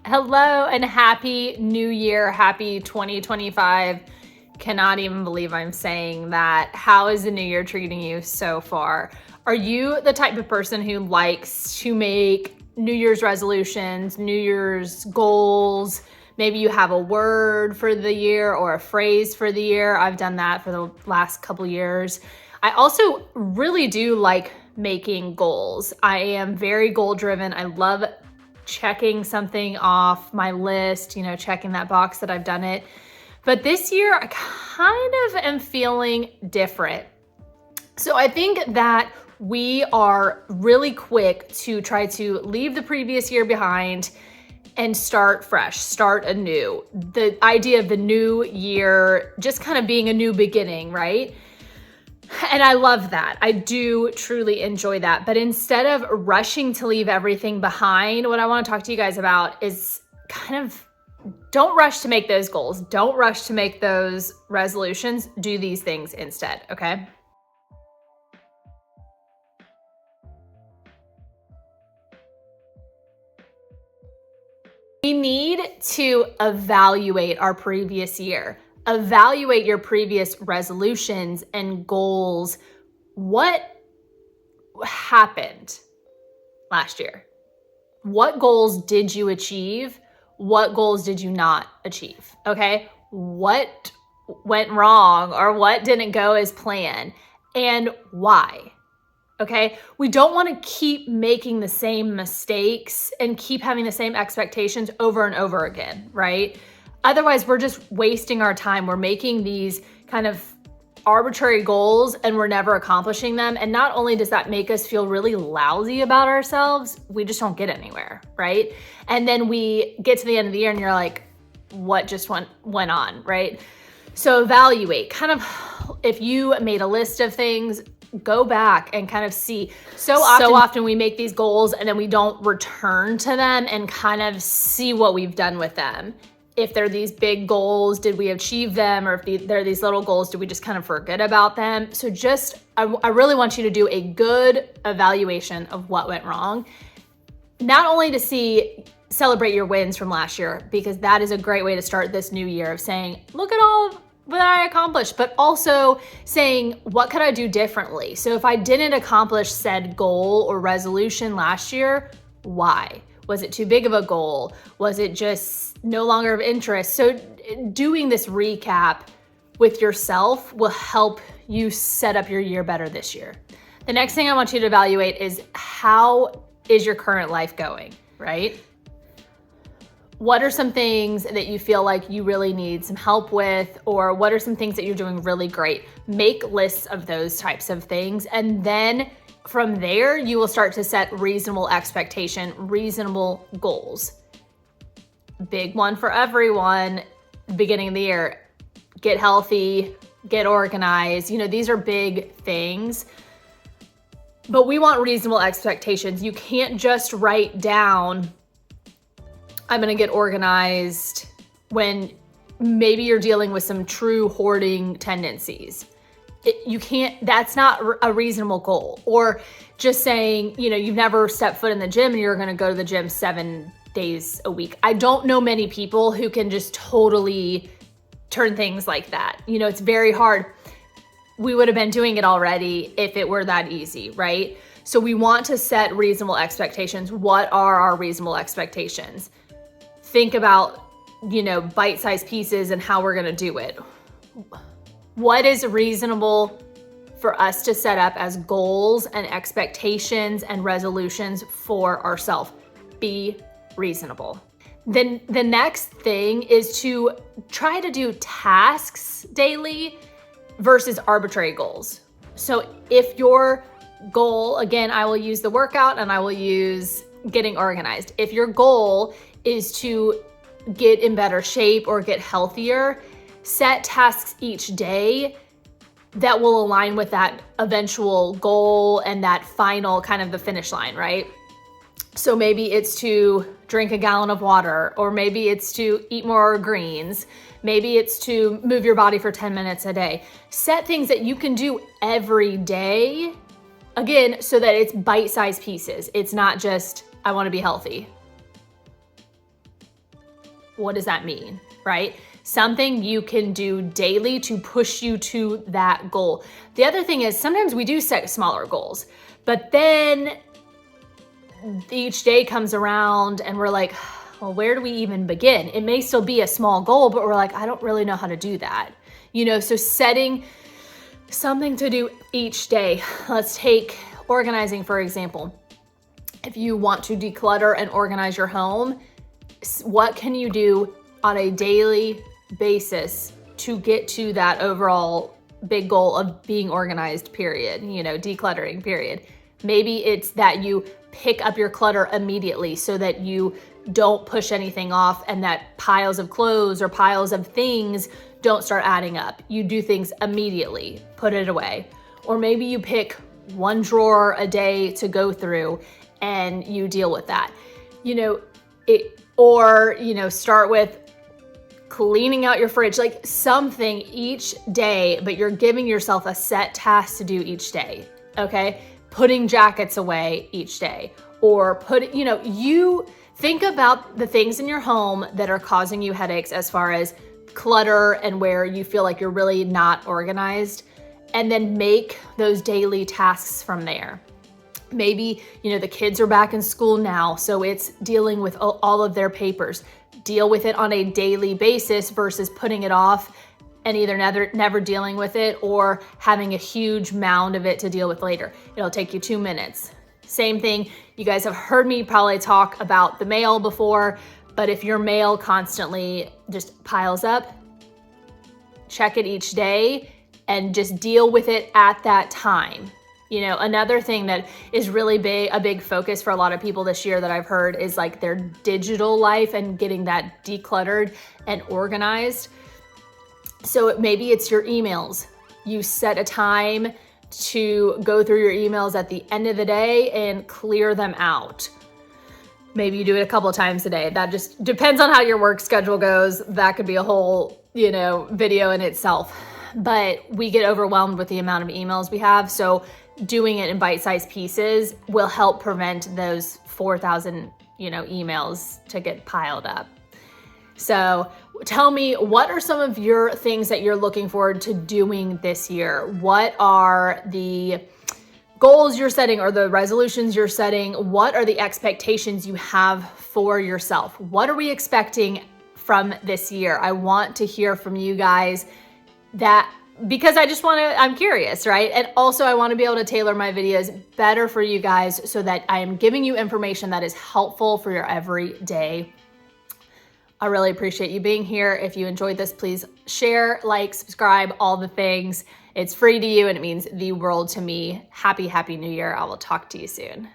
Hello and happy new year. Happy 2025. Cannot even believe I'm saying that. How is the new year treating you so far? Are you the type of person who likes to make New Year's resolutions, New Year's goals? Maybe you have a word for the year or a phrase for the year. I've done that for the last couple years. I also really do like making goals. I am very goal driven. I love checking something off my list, checking that box that I've done it. But this year I kind of am feeling different. So I think that we are really quick to try to leave the previous year behind and start fresh, start anew. The idea of the new year just kind of being a new beginning, right? And I love that. I do truly enjoy that. But instead of rushing to leave everything behind, what I want to talk to you guys about is kind of don't rush to make those goals. Don't rush to make those resolutions. Do these things instead, okay? We need to evaluate our previous year. Evaluate your previous resolutions and goals. What happened last year? What goals did you achieve? What goals did you not achieve? Okay. What went wrong or what didn't go as planned and why? Okay. We don't want to keep making the same mistakes and keep having the same expectations over and over again, right? Otherwise, we're just wasting our time. We're making these kind of arbitrary goals and we're never accomplishing them. And not only does that make us feel really lousy about ourselves, we just don't get anywhere, right? And then we get to the end of the year and you're like, what just went on, right? So evaluate, kind of, if you made a list of things, go back and kind of see. So often we make these goals and then we don't return to them and kind of see what we've done with them. If they're these big goals, did we achieve them? Or if they're these little goals, did we just kind of forget about them? So I really want you to do a good evaluation of what went wrong. Not only to celebrate your wins from last year, because that is a great way to start this new year of saying, look at all that I accomplished, but also saying, what could I do differently? So if I didn't accomplish said goal or resolution last year, why? Was it too big of a goal? Was it just no longer of interest? So doing this recap with yourself will help you set up your year better this year. The next thing I want you to evaluate is, how is your current life going, right? What are some things that you feel like you really need some help with, or what are some things that you're doing really great? Make lists of those types of things. And then from there, you will start to set reasonable expectation, reasonable goals. Big one for everyone, beginning of the year, get healthy, get organized. These are big things, but we want reasonable expectations. You can't just write down, I'm going to get organized, when maybe you're dealing with some true hoarding tendencies. You can't, that's not a reasonable goal. Or just saying, you've never stepped foot in the gym and you're going to go to the gym 7 days a week. I don't know many people who can just totally turn things like that. It's very hard. We would have been doing it already if it were that easy, right? So we want to set reasonable expectations. What are our reasonable expectations? Think about, bite-sized pieces and how we're going to do it. What is reasonable for us to set up as goals and expectations and resolutions for ourselves? Be reasonable. Then the next thing is to try to do tasks daily versus arbitrary goals. So if your goal, again, I will use the workout and I will use getting organized. If your goal is to get in better shape or get healthier, set tasks each day that will align with that eventual goal and that final kind of the finish line, right? So maybe it's to drink a gallon of water, or maybe it's to eat more greens. Maybe it's to move your body for 10 minutes a day. Set things that you can do every day, again, so that it's bite-sized pieces. It's not just, I want to be healthy. What does that mean, right? Something you can do daily to push you to that goal. The other thing is sometimes we do set smaller goals, but then each day comes around and we're like, well, where do we even begin? It may still be a small goal, but we're like, I don't really know how to do that. So setting something to do each day. Let's take organizing, for example. If you want to declutter and organize your home, what can you do on a daily basis to get to that overall big goal of being organized, period, decluttering, period. Maybe it's that you pick up your clutter immediately so that you don't push anything off and that piles of clothes or piles of things don't start adding up. You do things immediately, put it away. Or maybe you pick one drawer a day to go through and you deal with that. Start with cleaning out your fridge, like something each day, but you're giving yourself a set task to do each day, okay? Putting jackets away each day, or you think about the things in your home that are causing you headaches as far as clutter and where you feel like you're really not organized, and then make those daily tasks from there. Maybe, the kids are back in school now, so it's dealing with all of their papers. Deal with it on a daily basis versus putting it off and either never dealing with it or having a huge mound of it to deal with later. It'll take you 2 minutes. Same thing, you guys have heard me probably talk about the mail before, but if your mail constantly just piles up, check it each day and just deal with it at that time. Another thing that is really a big focus for a lot of people this year that I've heard is like their digital life and getting that decluttered and organized. So maybe it's your emails. You set a time to go through your emails at the end of the day and clear them out. Maybe you do it a couple of times a day. That just depends on how your work schedule goes. That could be a whole, video in itself. But we get overwhelmed with the amount of emails we have. So doing it in bite-sized pieces will help prevent those 4,000, emails to get piled up. So tell me, what are some of your things that you're looking forward to doing this year? What are the goals you're setting or the resolutions you're setting? What are the expectations you have for yourself? What are we expecting from this year? I want to hear from you guys because I'm curious, right? And also I want to be able to tailor my videos better for you guys so that I am giving you information that is helpful for your everyday. I really appreciate you being here. If you enjoyed this, please share, like, subscribe, all the things. It's free to you and it means the world to me. Happy New Year. I will talk to you soon.